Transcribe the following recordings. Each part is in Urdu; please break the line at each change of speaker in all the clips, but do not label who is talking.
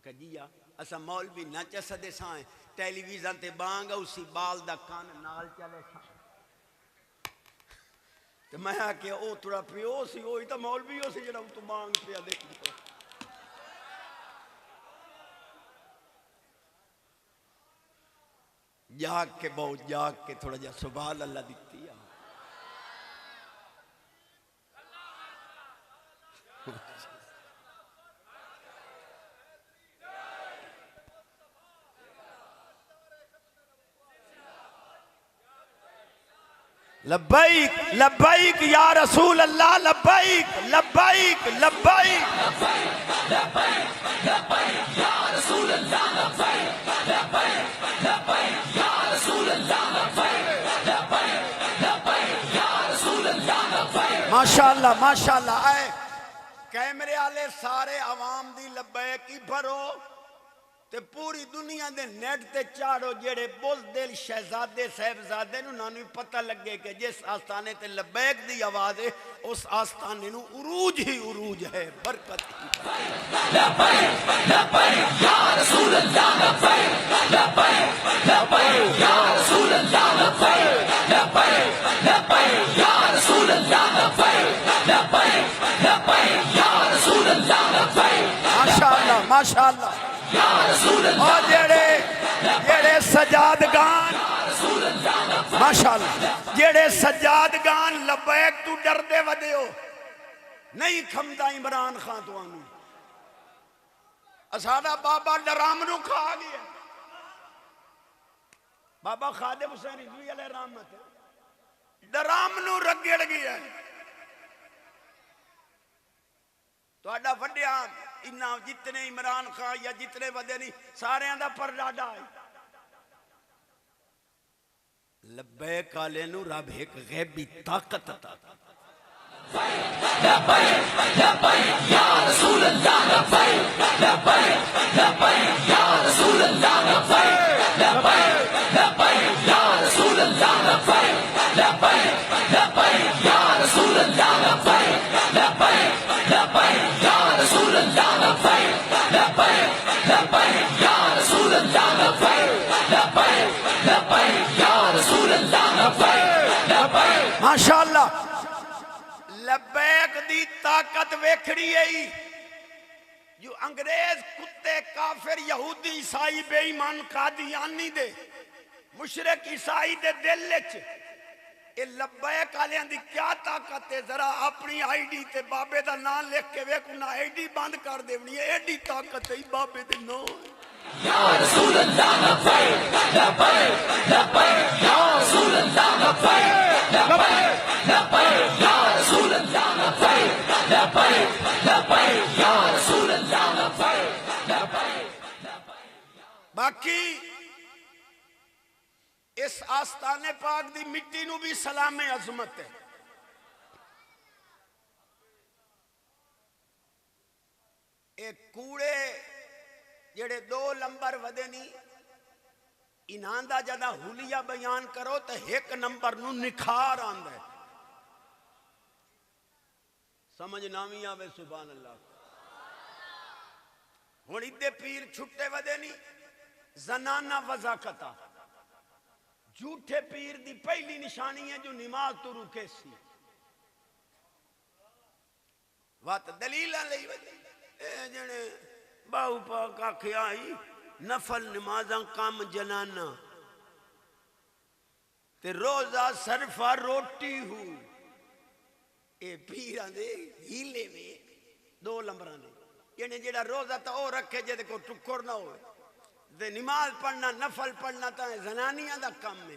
میں کہا جی اسا مولوی نہ چسدے سائیں ٹیلی ویژن تے بانگ اسی بال دا کان نال چلے سائیں تو میں آکے او تھوڑا پیو سی ہوئی تو مولوی ہو سی جڑا تو بانگ پیا دیکھ دو جاگ کے بہت جاگ کے تھوڑا جا سبحان اللہ دیکھتی ہے لبیک لبیک یا رسول اللہ لبیک لبیک لبیک لبیک یا رسول اللہ لبیک لبیک لبیک یا رسول اللہ لبیک لبیک لبیک یا رسول اللہ لبیک ماشاءاللہ ماشاءاللہ اے کیمرے والے سارے عوام دی لبیک ہی بھرو تے پوری دنیا دے نیٹ تے چاڑو جڑے بزدل شہزادے صاحبزادے نو نانو پتہ لگے کہ جس آستانے تے لبیک دی آواز ہے اس آستانے نو عروج ہی عروج ہے برکت ہی لبیک لبیک یا رسول اللہ لبیک لبیک لبیک یا رسول اللہ لبیک لبیک لبیک یا رسول اللہ لبیک لبیک لبیک یا رسول اللہ لبیک ماشاءاللہ ماشاءاللہ اور جڑے سجادگان ماشاءاللہ جڑے سجادگان لبیک تو ڈر دے ودے ہو نہیں کھمدا عمران خان تو آنو اسادہ بابا ڈرامنو کھا گیا بابا خادم حسین رضوی علیہ رحمت ڈرامنو رگڑ گیا تو اڈا وڈیا انہاں جتنے عمران خان یا جتنے ودے نہیں سارے اندہ پر ڈاڈا ہے لبیک آلے نو رب ایک غیبی طاقت عطا لبیک لبیک یا رسول اللہ لبیک لبیک لبیک یا رسول اللہ لبیک لبیک لبیک یا رسول اللہ لبیک لبیک لبیک یا رسول اللہ لبیک لبیک لبیک یا رسول اللہ لبیک لبیک لبیک یا رسول اللہ لبیک لبیک لبیک یا رسول اللہ لبیک لبیک ماشاءاللہ لبیک دی طاقت ویکھڑی ہے جو انگریز کتے کافر یہودی عیسائی بے ایمان قادیانی دے مشرک عیسائی دے دل لچ اے لبیک آلیاں دی کیا طاقت ہے ذرا اپنی آئی ڈی تے بابے دا نام لکھ کے ویکھو نہ آئی ڈی بند کر دیونی ہے ایڈی طاقت ہے بابے دے نام یا رسول اللہ لبیک لبیک لبیک یا رسول اللہ لبیک لبیک لبیک یا رسول اللہ لبیک لبیک لبیک یا رسول اللہ لبیک لبیک باقی اس آستان پاک دی مٹی نو بھی سلام عظمت ہے ایک کوڑے جڑے 2 نمبر ودے نہیں انہاں دا جدہ حلیہ بیان کرو تو 1 نمبر نو نکھار آندہ ہے سمجھ نامی آوے سبحان اللہ ہونی دے پیر چھٹے ودے نہیں زنانہ وضاقتہ جھوٹے پیر دی پہلی نشانی ہے جو نماز تو رکے سی وات دلیلہ لئی وجہ جنے باہو پاک آکھے آئی نفل نمازاں کام جنانا تے روزہ صرفہ روٹی ہو اے پیران دے ہیلے میں 2 نمبرانے یعنی جڑا روزہ تا او رکھے جے کو ٹکر نہ ہوئے دے نماز پڑھنا نفل پڑھنا تا زنانیاں دا کم میں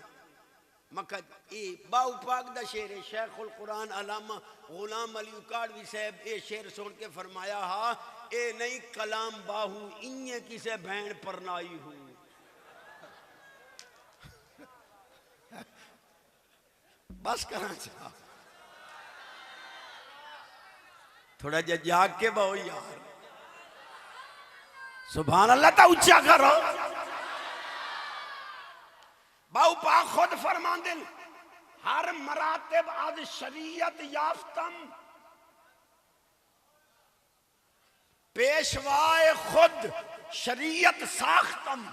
مقد اے باو پاک دا شعر شیخ القرآن علامہ غلام علی اکاڑوی صاحب اے شعر سن کے فرمایا ہاں اے نہیں کلام باہو انہیں کسے بھین پرنائی ہو بس کرنا چاہا تھوڑا جاگ کے باہو یار سبحان اللہ تا اچھا کرو باو پاک خود فرمان دن ہر مراتب از شریعت یافتم پیشوائے خود شریعت ساختم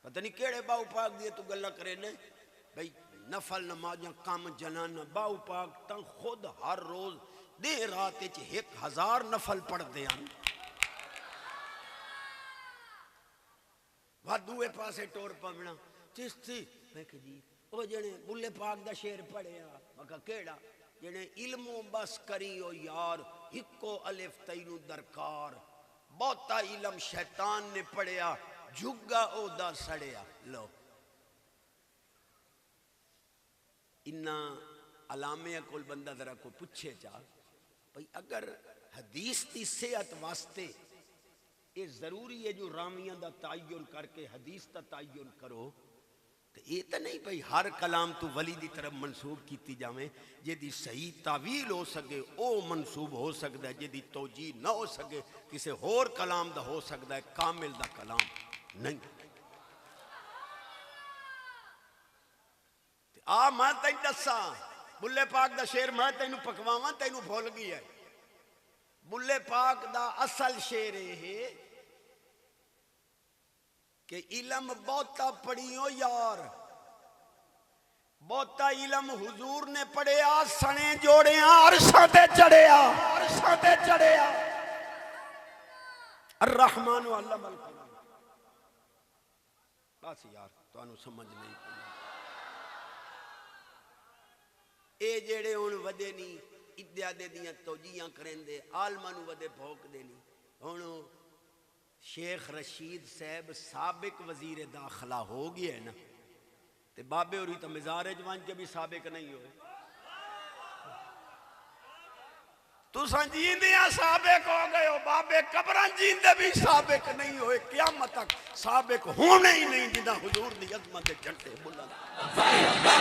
پتہ نہیں کیڑے باؤ پاک دیے تو گلہ کرے نے بھئی نفل نمازاں کام جنانا باؤ پاک تا خود ہر روز دے رات 1000 نفل پڑھ دے ہیں وادوے پاسے ٹور پمنا چشتی میں کہ جی وہ جنے بلے پاک دا شیر پڑھے میں کہا کیڑا جنے علم و بس کری او یار ہکو الف تینو درکار بہتا علم شیطان نے پڑھیا جھگا او دا سڑیا لو انہا علامیہ کول بندہ ذرا کو پچھے چاہ بھئی اگر حدیث کی صحت واسطے یہ ضروری ہے جو رامیاں دا تعین کر کے حدیث دا تعین کرو تو یہ تو نہیں بھئی ہر کلام تو ولی دی طرف منسوب کیتی جاویں جے دی صحیح تعویل ہو سکے او منسوب ہو سکتا ہے جے دی توجیہ نہ ہو سکے کسی اور کلام دا ہو سکتا ہے کامل دا کلام نہیں میں تین دسا بلے پاک دا شیر میں تینو پکواواں تینو بھول گئی ہے بلے پاک دا اصل شیر ہے کہ علم بہتا پڑھیو یار بہتا علم حضور نے پڑھیا سنے جوڑیا عرشاں تے چڑھیا الرحمن علم القلم بس یار تو انہوں سمجھ نہیں پڑھا اے جیڑے ان ودے نہیں ادیا دے دیاں توجیاں کریں دے عالمانو ودے بھوک دے نہیں انہوں شیخ رشید صاحب سابق وزیر داخلہ ہو گیا ہے نا تے بابے ہوئی تو مزار جوان کے بھی سابق نہیں ہوئے تو سنجیندیاں سابق ہو گئے ہو بابے قبران جیندے بھی سابق نہیں ہوئے قیامت تک سابق ہونے ہی نہیں جنہ حضور دی عظمت جھنڈے بلند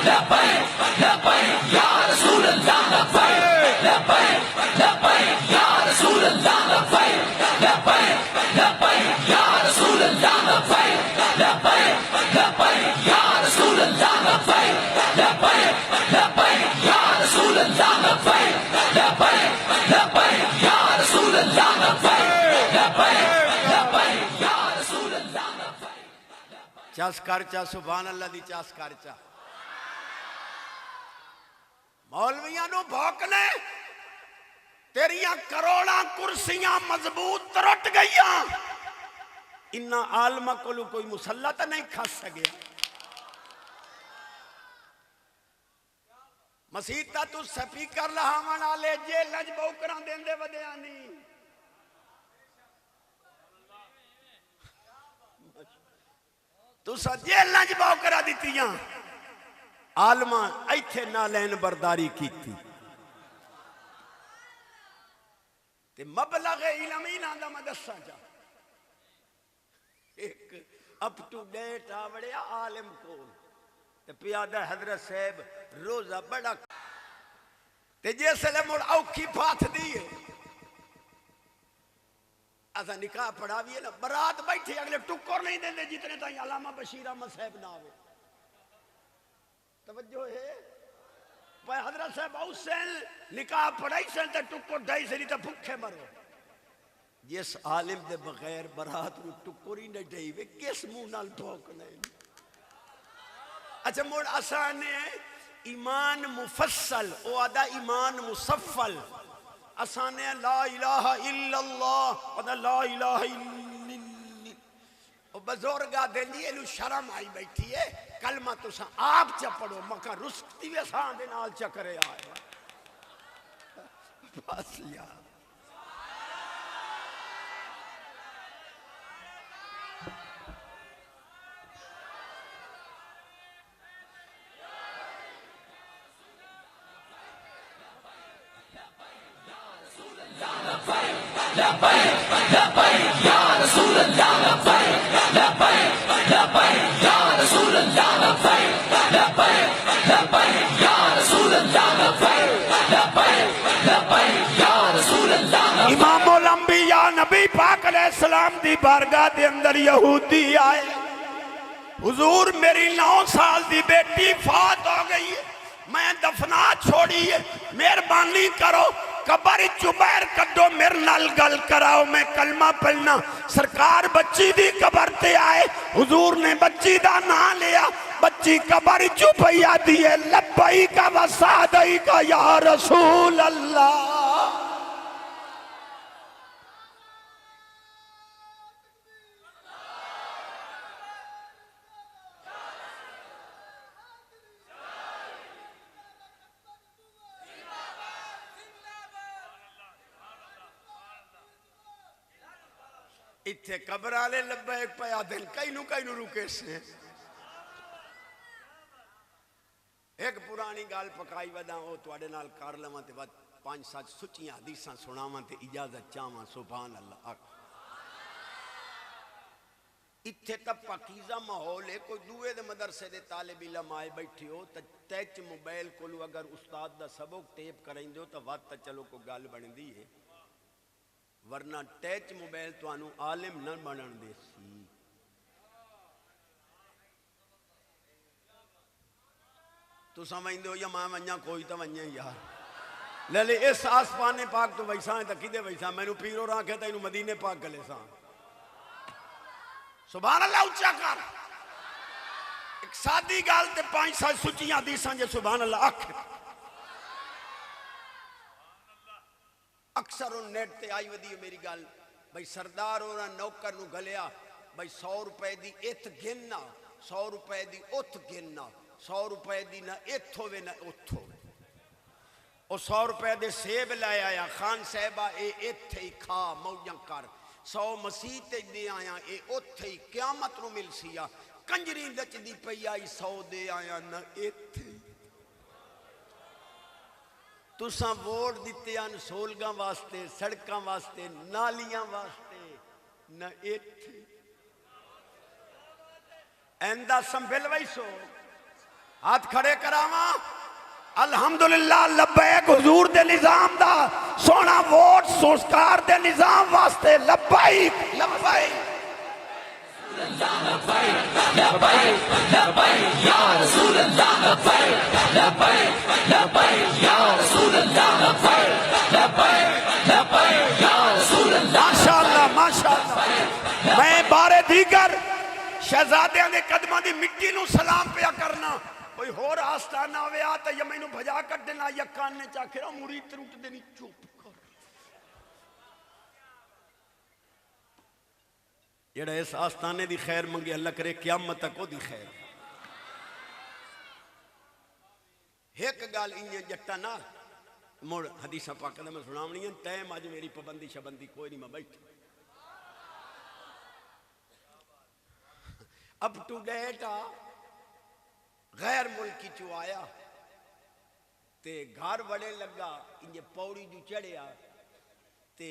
لبیک لبیک یا رسول اللہ لبیک لبیک لبیک یا رسول اللہ لبیک لبیک لبیک یا رسول اللہ لبیک لبیک لبیک یا رسول اللہ لبیک لبیک لبیک یا رسول اللہ لبیک لبیک لبیک یا رسول اللہ لبیک لبیک لبیک یا رسول اللہ لبیک چاس کرچا سبحان اللہ دی چاس کرچا مولویاں نو بھوک لے تیریاں کروڑاں کرسیاں مضبوط ترٹ گئیاں انہا عالمہ کولو کوئی مسلط نہیں کھس سگیا مسیحتا تو سپیکر لہاوان آلے جے لج بوکران دین دے ودیانی تو سا جے لج بوکران دیتیاں عالمہ ایتھے نالین برداری کی تھی تے مبلغ علمی ناندہ مدسہ جا ایک اپ ٹو ڈیٹ آوڑے عالم کول تے پیادہ حضرت صاحب روزہ بڑا تے جیسے لے مڑ اوکھی پاتھ دیئے ایسا نکاح پڑھاویے نا برات بیٹھے اگلے ٹکر نہیں دیں دے جتنے تائیں علامہ بشیر احمد صاحب نہ ہوئے توجہ ہے پہ حضرت صاحب حسین نکاح پڑھائی سے تے ٹکر ڈھائی سے نہیں تے بھکھے مرو جس عالم دے بغیر برات رو ٹکر ہی نہیں ڈھائی وے کس منہ نال ٹھوک نہیں اچھا موڑ آسان ہے ایمان مفصل او آدھا ایمان مصفل آسان ہے لا الہ الا اللہ آدھا لا الہ الا اللہ او بزرگاہ دے لیے لو شرم آئی بیٹھی ہے کلمہ تو سا آپ چا پڑھو مکہ رسکتی وے سان دے نال چا کرے آئے بس یار لبیک لبیک یا رسول اللہ لبیک لبیک لبیک یا رسول اللہ لبیک لبیک لبیک یا رسول اللہ لبیک لبیک لبیک یا رسول اللہ امام الانبیاء نبی پاک علیہ السلام دی بارگاہ دے اندر یہودی آئے حضور میری 9 سال دی بیٹی فات ہو گئی ہے میں دفنا چھوڑی ہے مہربانی کرو قبر چبیر کڈو میرے نال گل کراؤ میں کلمہ پڑھنا. سرکار بچی دی قبر تے آئے, حضور نے بچی دا نام لیا, بچی قبر چپیا دیے لبیک و سعدیک یا رسول اللہ. اتھے قبر آلے لبیک پیا دل کئی نو رکے سے. ایک پرانی گال پکائی ودا ہو توڑے نال کار لواں تے بعد 5-7 سچیاں حدیثاں سناواں تے اجازت چاہواں. سبحان اللہ. اتھے تا پاکیزہ ماحول ہے. کوئی دوے دے مدرسے دے طالب علم آئے بیٹھی ہو تا ٹچ موبائل کولو اگر استاد دا سبق ٹیپ کریں دو تا وقت تا چلو کو گال بن دی ہے, ورنہ ٹیچ موبائل تو آنو عالم نہ بنن دے سی. تو سمجھ دو یا ماں ونیا کوئی تو ونیا یار لے اس آسمان پاک تو ویسا ہے تا کدے ویسا میں نو پیرو راں کہتا انو مدینے پاک گلے ساں. سبحان اللہ اچھا کر. ایک سادی گال تے 5-7 سچیاں حدیثاں جے سبحان اللہ آکھ. اکثر ان نیٹ تے آئی ودی میری گل بھئی سردار اور نوکر نو گلیا بھئی 100 روپے دی ات گننا, 100 روپے دی ات گننا, 100 روپے دی نہ ات ہوئے نہ ات ہوئے. اور 100 روپے دے سیب لائے آیا خان صاحبہ اے ات ہی کھا موجاں کر, 100 مسیح تے دے آیا اے ات ہی قیامت نو مل سیا, کنجری دچ دی پئی آئی 100 دے آیا نہ ات ہی. تُساں ووٹ دیتے ہیں سولگاں واسطے, سڑکاں واسطے, نالیاں واسطے, نہ ایتھے. ایندہ سنبھل ویسو ہاتھ کھڑے کراواں. الحمدللہ لبیک حضور دے نظام دا سونا ووٹ سوسکار دے نظام واسطے لبیک لبیک لبیک لبیک لبیک یا رسول اللہ لبیک لبیک لبیک یا رسول اللہ لبیک لبیک لبیک یا رسول اللہ. ماشاءاللہ ماشاءاللہ. میں بارے دیگر شہزادیاں دے قدمہ دی مٹی نو سلام پیا کرنا. کوئی ہور آستانہ ہوئے آتا یا میں نو بھجا کر دینا یا کاننے چاکرہ مرید تروٹ دینی چوپ کر. جڑا اس آستانے دی خیر منگے اللہ کرے قیامت تک وہ دی خیر. ایک گال انجے جٹا نا موڑ حدیثہ پاکہ میں سناونی ہیں ٹائم آج میری پابندی شبندی کوئی نہیں میں بیٹھ. اپ ٹو ڈیٹ غیر ملکی چو آیا تے گھر وڑے لگا انجے پوڑی جو چڑھیا تے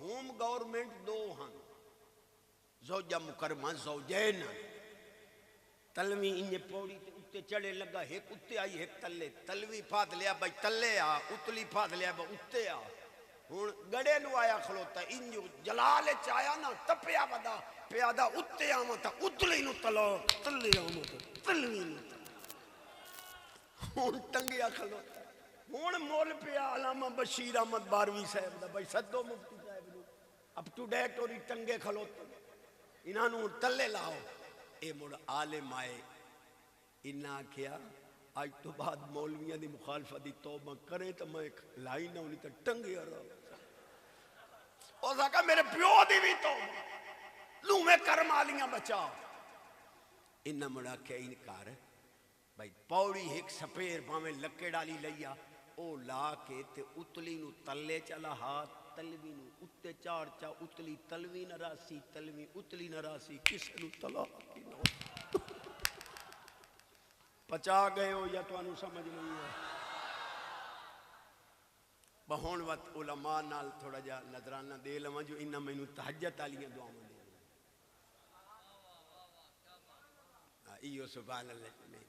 ہوم گورنمنٹ 2 ہاں زوجہ مکرمہ زوجین تلوی انجے پوڑی تے اتے چڑھے لگا ایک اتے آئی ایک تلے تلوی پھات لیا بھائی تلے آ اتلی پھات لیا بھائی اتے آ. ہون گڑے نو آیا کھلوتا انجو جلال چایا نا تپیا ودا پیادہ اتے آمد تا اتلی نو تلو تلے آمد تلوی نو تلو. ہون ٹنگیا کھلوتا ہون مول پیا علامہ بشیر احمد باروی صاحب دا بھائی صدو مفتی صاحب نو اپ ٹو ڈیٹ اور ٹنگے کھلوتا انہوں تلے لاؤ. اے مڑ عالم آئے انہاں کیا آج تو بعد مولویاں دی مخالفہ دی توبہ کریں تو میں لائی نہ ہونی تو ٹنگیا رہا. اور سکا میرے پیو دی بھی توبہ لوں میں کرم آلیاں بچا. انہاں مڑا کیا انکار بھائی پوڑی ایک سپیر پامیں لکے ڈالی لیا او لا کے تے اتلی نو تلے چلا ہاتھ تلوی نو اتے چار چا اتلی تلوی نہ راسی تلوی اتلی نہ راسی کس نو تلا پچا گئے ہو یا تو انو سمجھ نہیں ہے. بہون وقت علماء نال تھوڑا جا نظرانہ دے لما جو انہا میں نو تحجت آلیاں دعا میں دے. ایو سبحان اللہ نہیں.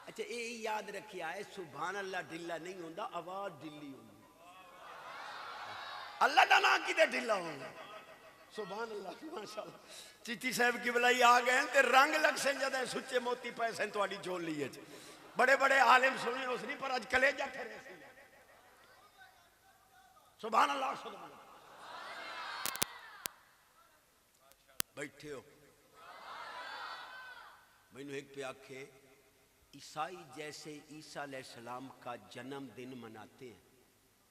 اچھا اے یاد رکھیا ہے سبحان اللہ ڈھلا نہیں ہوندہ آواز ڈھلی ہوندی. اللہ دا نا کی دے ڈھلا ہوندہ. سبحان اللہ ماشاءاللہ. چیتی صاحب کی بلائی آگئے ہیں تے رنگ لگ سے جدہ سچے موتی پیسے تو آڑی جھول لیے. بڑے بڑے عالم سنیں اس نہیں پر آج کلیجہ پھرے سی سبحان اللہ سبحان اللہ. بیٹھے ہو مینو ایک پہ آکھے عیسائی جیسے عیسیٰ علیہ السلام کا جنم دن مناتے ہیں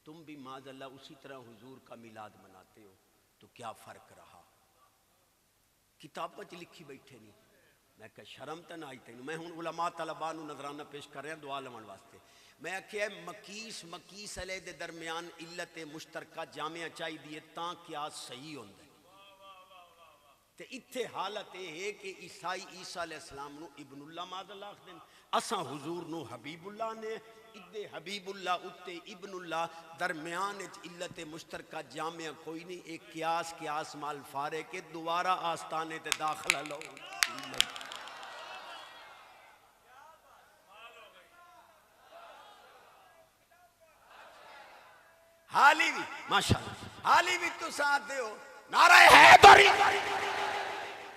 تم بھی معاذ اللہ اسی طرح حضور کا میلاد مناتے ہو تو کیا فرق رہا؟ کتابیں لکھی بیٹھے نہیں. میں کہ شرم تو نہ آئی تینوں. میں ہوں علماء طلباء نو نظرانہ پیش کر رہا دعا لمن واسطے. میں کہ مکیس علیہ دے درمیان علت مشترکہ جامعہ چاہی دیے تاں کیا صحیح ہوندہ ہے. تے اتھے حالت ہے کہ عیسائی عیسیٰ علیہ السلام نو ابن اللہ معاذ اللہ آخ دیں, اساں حضور نو حبیب اللہ نے. ادھے حبیب اللہ اتے ابن اللہ درمیان علت مشترکہ جامعہ کوئی نہیں. ایک قیاس مال فارے کے دوبارہ آستانے تے داخلہ لو. حالی بھی ماشاءاللہ حالی بھی تو ساتھ دے ہو نعرہ حیدری.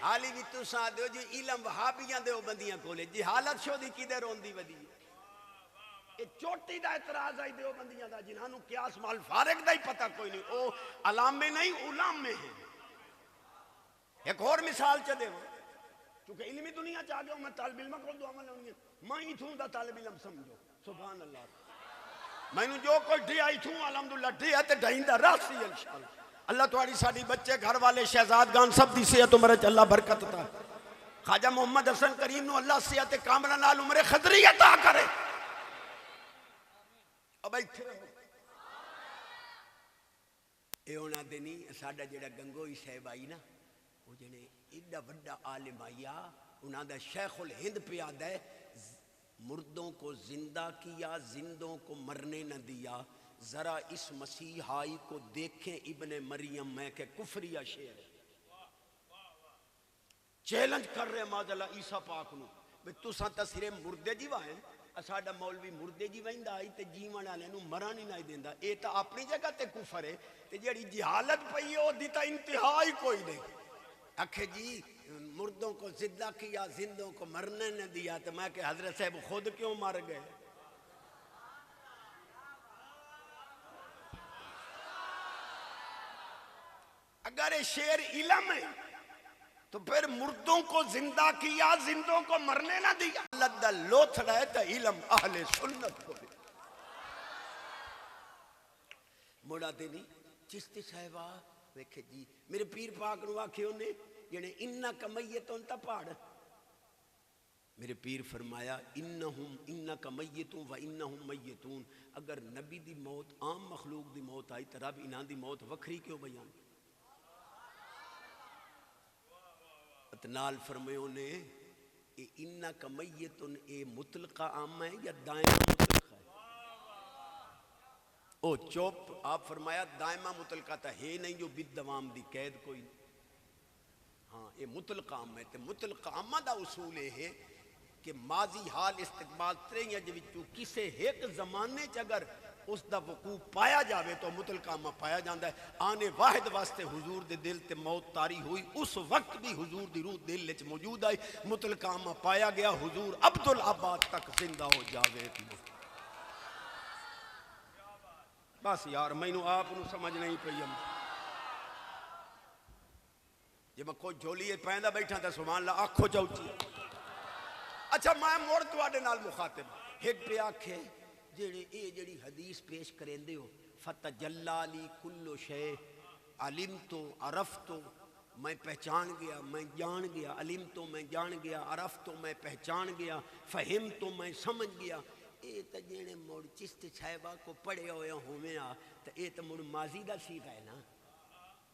حالی بھی تو ساتھ دے ہو جی علم وہابیاں دے ہو بندیاں کولے جی حالت شو دی کدھر روندی ودی. یہ چوٹی دا اعتراض آئی دے ہو بندیاں دا جنہاں نو قیاس مال فارغ دا ہی پتہ کوئی نہیں. او علامے نہیں علام میں ہیں. ایک اور مثال چا دے ہو چونکہ علمی دنیا چاہ گئے ہو میں طالب علم کو دعا میں ہوں میں ہی تھوں دا طالب علم سمجھو. سبحان اللہ. میں نے جو کوئی ڈھی آئی تھوں الحمدللہ ڈھی ہے تے ڈھائندہ راسی انشاءاللہ. اللہ تمہاری ساڑی بچے گھر والے شہزادگان سب دی صحت عمر اللہ برکت عطا. خواجہ محمد حسن کریم نو اللہ صحت کاملہ نال عمر خضری عطا کرے. اب ایتھے رہو اے ہونا دینی ساڑا جڑا گنگوئی صاحب آئی نا وہ جنے ایڈا بڑا عالم آیا انہاں دا شیخ الہند پہ آدھا ہے مردوں کو زندہ کیا زندوں کو مرنے نہ دیا ذرا اس مسیحائی کو دیکھیں ابن مریم. میں کہ کفریہ شعر چیلنج کر رہے معاذ اللہ عیسیٰ پاک نو بے تو سانتا سرے مردے جی وائیں اساڑا مولوی مردے جی وائندہ آئی تے جیوان آلے نو مرانی نہ دیندہ. اے تا اپنی جگہ تے کفر ہے تے جیڑی جہالت پئی ہو دیتا انتہائی کوئی نہیں. اکھے جی مردوں کو زندہ کیا زندوں کو مرنے نہ دیا تو میں کہ حضرت صاحب خود کیوں مر گئے؟ اگر یہ شعر علم ہے تو پھر مردوں کو زندہ کیا زندوں کو مرنے نہ دیا. اللہ دا لوتھڑا ہے تو علم اہل سنت کو بھی موڑا دینی. چشتی صاحبہ ویکھے جی میرے پیر پاک نو آکھے نے جنہیں انکا میتون تا پاڑ. میرے پیر فرمایا انکا میتون و انہم میتون. اگر نبی دی موت عام مخلوق دی موت آئی تو رب انہاں دی موت وکھری کیوں بیان. اتنال فرمایوں نے انکا میتون اے مطلقہ عام ہے یا دائم مطلقہ ہے؟ او چوپ. آپ فرمایا دائمہ مطلقہ تا ہے نہیں جو بد دوام دی قید کوئی. ہاں یہ مطلق عام ہے. تے مطلق عامہ دا اصول ہے کہ ماضی حال استقبال ترین جوچو کسے ایک زمانے چگر اس دا وقوع پایا جاوے تو مطلق عامہ پایا جاندہ ہے. آنے واحد واسطے حضور دے دل تے موت تاری ہوئی اس وقت بھی حضور دی روح دل لچ موجود آئی مطلق عامہ پایا گیا حضور عبدالعباد تک زندہ ہو جاوے. بس یار میں نو آپ نو سمجھ نہیں پہیم جب میں کوئی جھولی پہندہ بیٹھا تھا سبحان اللہ آنکھو چاوچی. اچھا میں موڑ تو آڈے نال مخاطب ایک پہ آنکھے جیڑی حدیث پیش کریں دے ہو فتجلا لی کلو شے علم تو عرف تو میں پہچان گیا میں جان گیا. علم تو میں جان گیا عرف تو میں پہچان گیا فہم تو میں سمجھ گیا. اے تا جیڑے موڑ چست صاحبہ کو پڑھے ہوئے ہوئے تو اے تا موڑ ماضی دا سیغہ ہے نا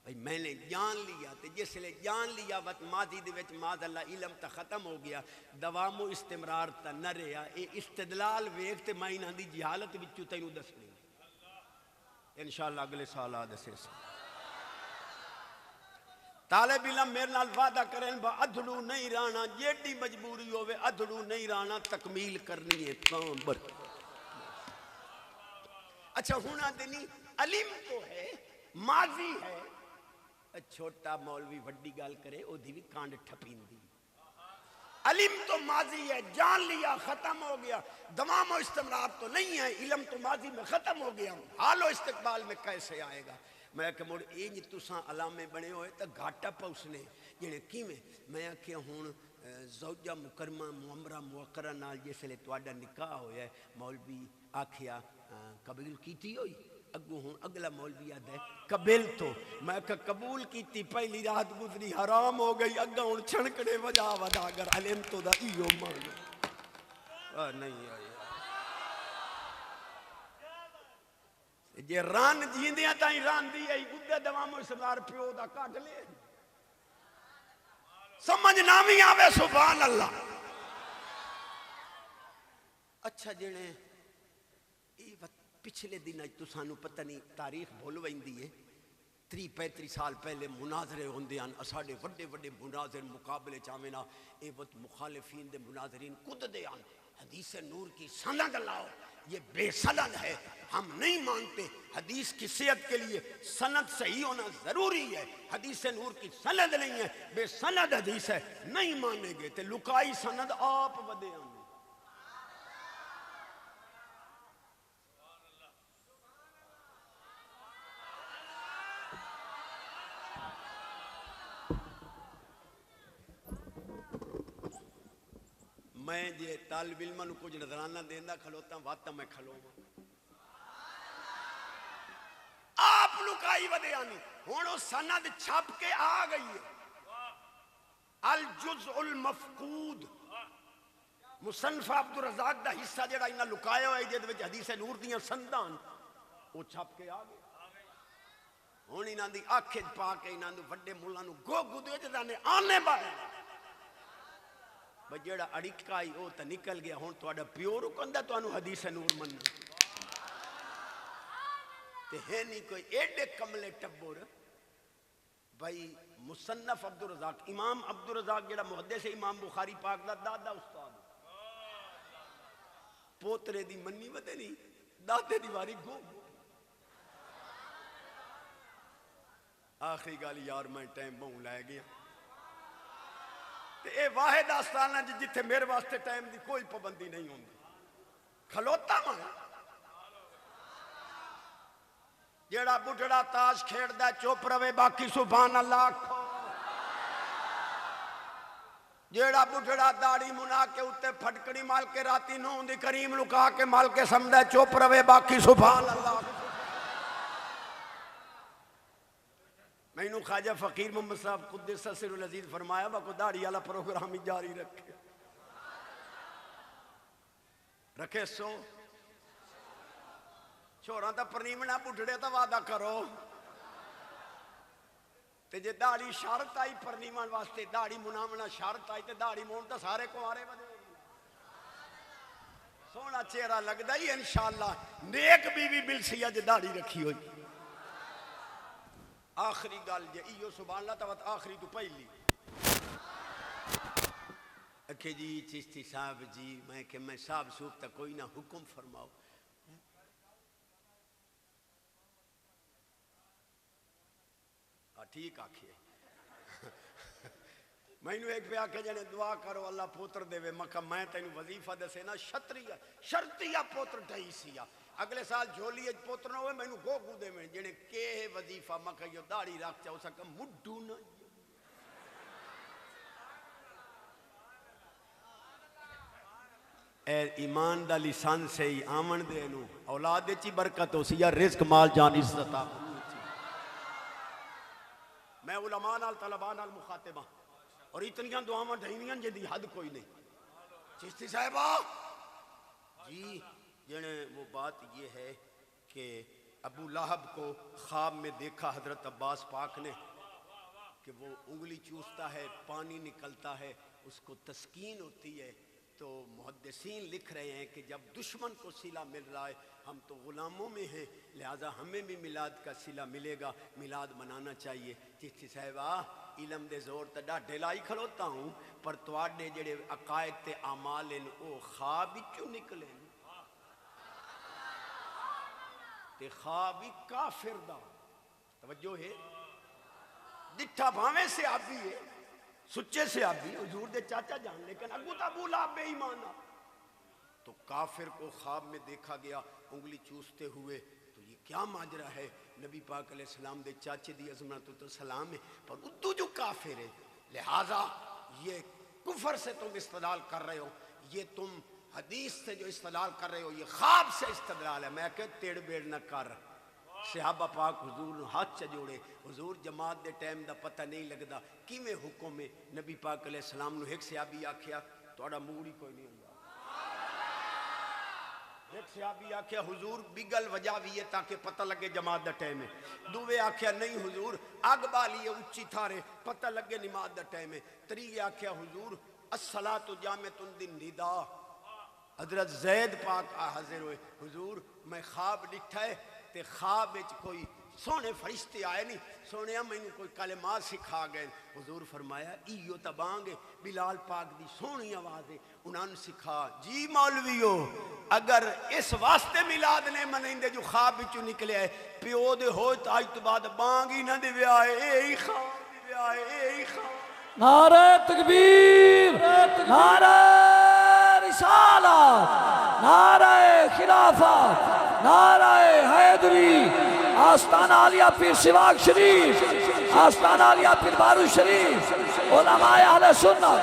بھئی میں نے جان لیا تے جس لئے جان لیا وقت ماضی دے وچ ماذ اللہ علم تا ختم ہو گیا دوام و استمرار تا نہ رہا. اے استدلال ویکھتے میں انہاں دی جہالت وچوں تینوں دسنی انشاءاللہ اگلے سال آ دسے سے. طالب علم میرے نال وعدہ کریں با ادھڑو نہیں رانا جیڑی مجبوری ہوئے ادھڑو نہیں رانا تکمیل کرنی ہے کام بر. اچھا ہونا دینی علم تو ہے ماضی ہے چھوٹا مولوی وڈی گال کرے او دی بھی کانڈ ٹھپین دی. علم تو ماضی ہے، جان لیا ختم ہو گیا، دوام و استمرار تو نہیں ہے، علم تو ماضی میں ختم ہو گیا، حال و استقبال میں کیسے آئے گا؟ میں کہ مڑ اینج تساں علامے بنے ہوئے تو گھاٹا پوسنے جنے کیویں؟ میں کہ ہن زوجہ مکرمہ معمرہ موقرہ نال جس لے تواڈا نکاح ہویا ہے، مولوی آکھیا قبول کیتی ہوئی؟ اگوں ہوں اگلا مولوی آدھا ہے قبل تو، میں کہ قبول کیتی پہلی رات گزری حرام ہو گئی، اگا ہوں چھنکڑے وجا ودا اگر علم تو دا ایو مانو نہیں آئی جے ران جیندیاں تائیں ران دی ای گدے دوام اسمار پیو دا کٹ لے سمجھ نامی آوے سبحان اللہ۔ اچھا جنے پچھلے دن تو سانو پتہ نہیں تاریخ بھول ویندی ہے، 30-35 سال پہلے مناظرے ہوندے ہیں، اساڈے وڈے وڈے مناظر مقابلے چاوینا، اے وقت مخالفین دے مناظرین کود دے آن حدیث نور کی سند لاؤ، یہ بے سند ہے، ہم نہیں مانتے۔ حدیث کی صحت کے لیے سند صحیح ہونا ضروری ہے، حدیث نور کی سند نہیں ہے، بے سند حدیث ہے، نہیں مانیں گے تے لکائی سند آپ ودے آن۔ میں جے طالب علماں نو کچھ نظرانہ دیندا کھلوتا وقت میں کھلوواں، آپ لکائی ودے آنی ہن او سند چھپ کے آ گئی ہے، الجزء المفقود مصنف عبدالرزاق دا حصہ جڑا انہاں لکایا ہوئے جے وچ حدیث نور دیاں سنداں او چھپ کے آ گئے، ہن انہاں دی اکھ وچ پا کے انہاں دے وڈے مولاں نو گو گدے جداں نے آنے باہر جیڑا اڑکا ہی وہ تو نکل گیا، ہوں تہاڈا پیو رکندا تانوں حدیث نور مننا تے ہے نہیں کوئی ایڈے کملے ٹبر بھائی۔ مصنف عبدالرزاق، امام عبدالرزاق جیڑا محدث ہے امام بخاری پاک دا دادا استاد، پوترے دی منی ودے نہیں دادے دی واری گو۔ آخری گل یار میں ٹائم بہوں لے گیا، اے واحد آستانہ جتھے میرے واسطے ٹائم دی کوئی پابندی نہیں ہوندی، کھلوتا ماں جیڑا بڑھڑا تاش کھیڑدا چپ روے باقی سبحان اللہ کھو، جیڑا بڑھڑا داڑھی منا کے اتے پھٹکڑی مال کے راتی نو دی کریم لکا کے مال کے سمدھے چپ روے باقی سبحان اللہ۔ میں انہوں خواجہ فقیر محمد صاحب قدس سر العزیز فرمایا با کو داڑھی والا پروگرام ہی جاری رکھے سو چھوڑا تا پرنیمنا بڑھڑے تا وعدہ کرو تے جے داڑھی شرط آئی پرنیمان واسطے داڑھی منامنا شرط آئی تے داڑھی مون تا سارے کو آرے بدے سونا چہرہ لگ دا ہی انشاءاللہ نیک بیوی مل سی اج داڑھی رکھی ہوئی۔ آخری گل جے ایو سبحان اللہ تاوت آخری تو پہلی اکھے جی چشتی صاحب جی میں کہ میں صاحب سوپ تا کوئی نہ حکم فرماؤ، ٹھیک آکھئے میں انہوں ایک پہ آکھے جانے دعا کرو اللہ پوتر دے وے مکہ میں تینوں وظیفہ دے سے نا شرطیہ پوتر ٹھائی سیا اگلے سال جھولی اج پوتر نہ ہوئے میں انہوں گو گو دے میں جنے کہ وظیفہ مکہ یہ داڑھی رکھ چاہو سکا مڈو نہ اے ایمان دا لسان سے ہی آمن دے انہوں اولاد چی برکت ہو سی یا رزق مال جان عزت میں علماء نال طلباء نال مخاطبہ اور اتنیاں دعاواں ڈھائنیاں جدی حد کوئی نہیں۔ چشتی صاحبہ جی جنے وہ بات یہ ہے کہ ابو لہب کو خواب میں دیکھا حضرت عباس پاک نے کہ وہ انگلی چوستا ہے پانی نکلتا ہے اس کو تسکین ہوتی ہے، تو محدثین لکھ رہے ہیں کہ جب دشمن کو صلہ مل رہا ہے ہم تو غلاموں میں ہیں لہٰذا ہمیں بھی میلاد کا صلہ ملے گا، میلاد منانا چاہیے۔ چشتی صاحبہ علم دے زور تا ڈاڈے لائی کھلوتا ہوں پر تواڈے جڑے عقائد تے اعمال ہیں او خواب ہی کیوں نکلے تے خواب ہی کافر دا توجہ ہے ڈٹھا بھاویں سے آبی ہے سچے صحابی حضور دے چاچا جان، لیکن اگو تا ابو لہب بے ایمان. تو کافر کو خواب میں دیکھا گیا انگلی چوستے ہوئے. تو یہ کیا ماجرا ہے؟ نبی پاک علیہ السلام دے چاچے دی عظمت تو سلام ہے، پر ادو جو کافر ہے، لہٰذا یہ کفر سے تم استدلال کر رہے ہو، یہ تم حدیث سے جو استدلال کر رہے ہو یہ خواب سے استدلال ہے. میں کہ تیڑ بیڑ نہ کر. صحابہ پاک حضور نے ہاتھ چ جوڑے. حضور جماعت دے ٹائم دا پتہ نہیں لگدا کیویں حکم ہے. نبی پاک علیہ السلام نو ایک صحابی آکھیا تہاڈا موڈ ہی کوئی نہیں ہوندا. ایک صحابی آکھیا حضور بگل وجہ بھی ہے تاکہ پتہ لگے جماعت دا ٹائم ہے. دووے آکھیا نہیں حضور اگ بالی ہے اونچی تھارے پتہ لگے نماز دا ٹائم ہے. تریے آکھیا حضور الصلاۃ جامعۃ النداء. حضرت زید پاک حاضر ہوئے. حضور میں خواب ڈٹھا ہے تے خواب وچ کوئی سونے فرشتے آئے نہیں. سونے مینوں کوئی کلمات سکھا گئے. حضور فرمایا ایو تبانگ بلال پاک دی سونی آواز ہے انہاں نے سکھا. جی مولویو اگر اس واسطے میلاد نے منیندے جو خواب وچوں نکلیا ہے پیو دے ہوئے تو اج تو بعد بانگ ہی نہ دے ویائے اے خواب دے ویائے اے خواب.
نعرہ تکبیر، نعرہ رسالت، نعرہ خلافت، نعرہ حیدری، آستانہ عالیہ پیر سواگ شریف، آستانہ عالیہ پیر بارو شریف، علماء اہل سنت.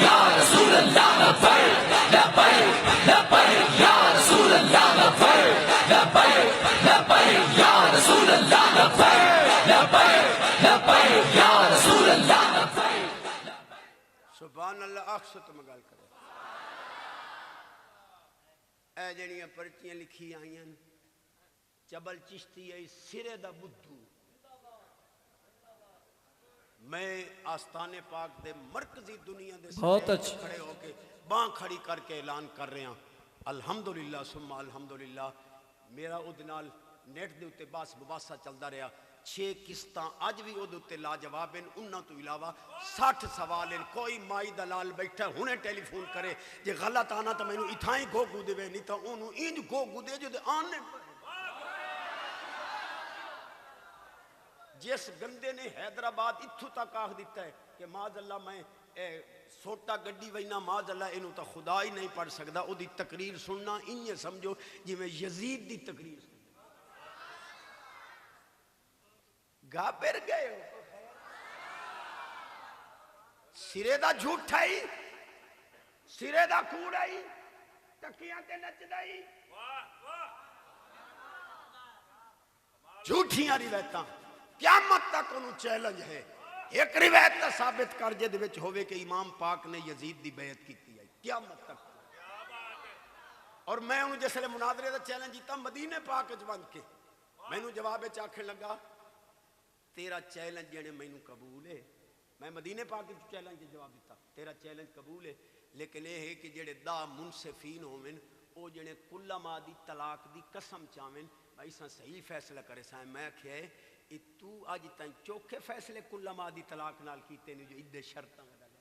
یا رسول اللہ لبیک لبیک لبیک یا رسول اللہ لبیک لبیک لبیک یا رسول اللہ لبیک لبیک لبیک یا رسول اللہ لبیک.
سبحان اللہ. آخ سے تم گل کرے اے جڑیاں پرچیاں لکھی آئیاں چبل چشتی ہے سرے دا بدھو. میں آستانے پاک دے مرکزی دنیا دے
بہت اچھا
کھڑے ہو کے باں کھڑی کر کے اعلان کر رہے ہیں الحمدللہ ثم الحمدللہ. میرا اود نال نیٹ دے اتے باس مباحثہ چلدا رہا. 6 قسطاں اج بھی اود اتے لاجواب ہیں. انہاں تو علاوہ 60 سوال ہیں. کوئی مائی دلال بیٹھا ہنے ٹیلی فون کرے جے غلط آنا تو مینوں اتھاں ہی گو دے نہیں تو اونوں انج گو دے جو دے آنے. جس گندے نے حیدرآباد اتھو تک آخ دیتا ہے کہ معاذ اللہ میں سوٹا گڈی وینا معاذ اللہ انہوں تو خدا ہی نہیں پڑھ سکتا. او دی تقریر سننا انہیں سمجھو جی میں یزید دی تقریر سننا. گابر گئے ہو سرے دا جھوٹا ہی سرے دا کوڑا ہی تکیاں تے نچدا ہی جھوٹیاں روایتاں. قیامت تک انہوں چیلنج ہے. ایک روایت تا ثابت کر جے دے وچ ہوئے کہ امام پاک نے یزید دی بیعت کیتی ہے قیامت تک. اور میں انہوں جس لئے مناظرے دا چیلنج جیتا مدینے پاک وچ بند کے میں انہوں جواب چاکھے لگا تیرا چیلنج جنے میں انہوں قبول ہے. میں مدینے پاک وچ چیلنج جواب دیتا تیرا چیلنج قبول ہے لیکن یہ ہے کہ جڑے دا منصفین ہومن او جڑے کلا ماں دی طلاق دی قسم چاویں بھائی ساں صحیح فیصلہ کرے سائیں. میں کہے تو آج تائیں چوکھے فیصلے کلا ماں دی طلاق نال کیتے نہیں جو ادھے شرطاں وڈا لے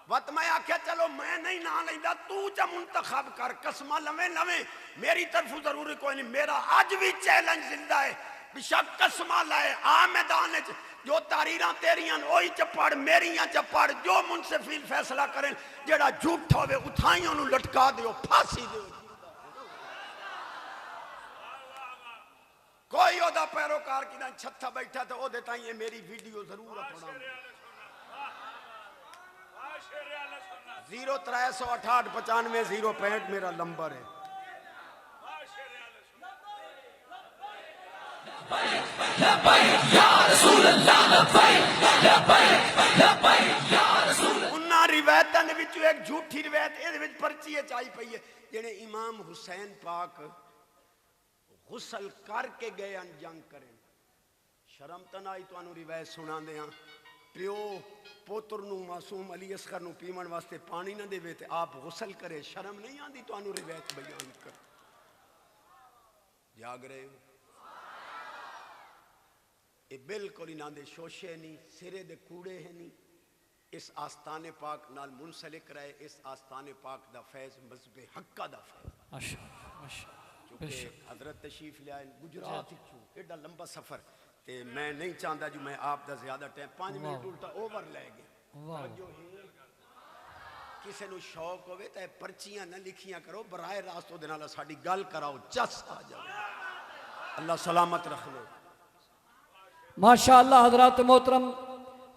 وقت میں آکھیا چلو میں نہیں نہ لیندہ تو چا منتخب کر قسمہ لویں میری طرف ضروری کوئی نہیں. میرا آج بھی چیلنج زندہ ہے بشک قسمہ لائے آ میدان جو تاریراں تیریاں اوہی چپڑ میریاں چپڑ جو منصفین فیصلہ کریں جیڑا جھوٹ ہوئے اتھائیوں نو لٹکا دیو پھانسی دیو. کوئی او دا پیروکار کی نہ چھتا بیٹھا تو او دیتا یہ میری ویڈیو ضرور اپنا 036895 میرا نمبر ہے. انہاں روایتاں دے وچوں ایک جھوٹی روایت اے دے وچ پرچی چائی پئی ہے جڑے امام حسین پاک غسل کر کے گئے ان جنگ کریں. شرم تنائی تو انہوں روایت سنا دے ہاں پیو پوتر نو معصوم علی اصغر نو پیمن واسطے پانی نہ دے تے آپ غسل کرے. شرم نہیں آندی تو انہوں روایت بیان کر. جاگ رہے ہو یہ بالکل انہاں دے شوشے نہیں سرے دے کوڑے ہیں نہیں. اس آستان پاک نال منسلک رہے. اس آستان پاک دا فیض مذہب حقہ دا فیض چونکہ حضرت تشریف لے آئے گجرات چوں ایڈا لمبا سفر تے میں نہیں چاہتا جو میں آپ دا زیادہ ٹائم 5 منٹ الٹا اوور لے گئے
واہ
کسے نو شوق ہوئے تے پرچیاں نہ لکھیاں کرو براہ راست دے نال ساڈی گل کراؤ چس آ جاؤ اللہ سلامت رکھ لو
ماشاءاللہ حضرات محترم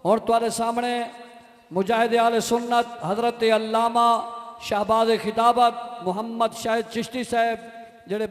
اور تمہارے سامنے مجاہد اہل سنت حضرت علامہ شہباز خطابت محمد شاہد چشتی صاحب جڑے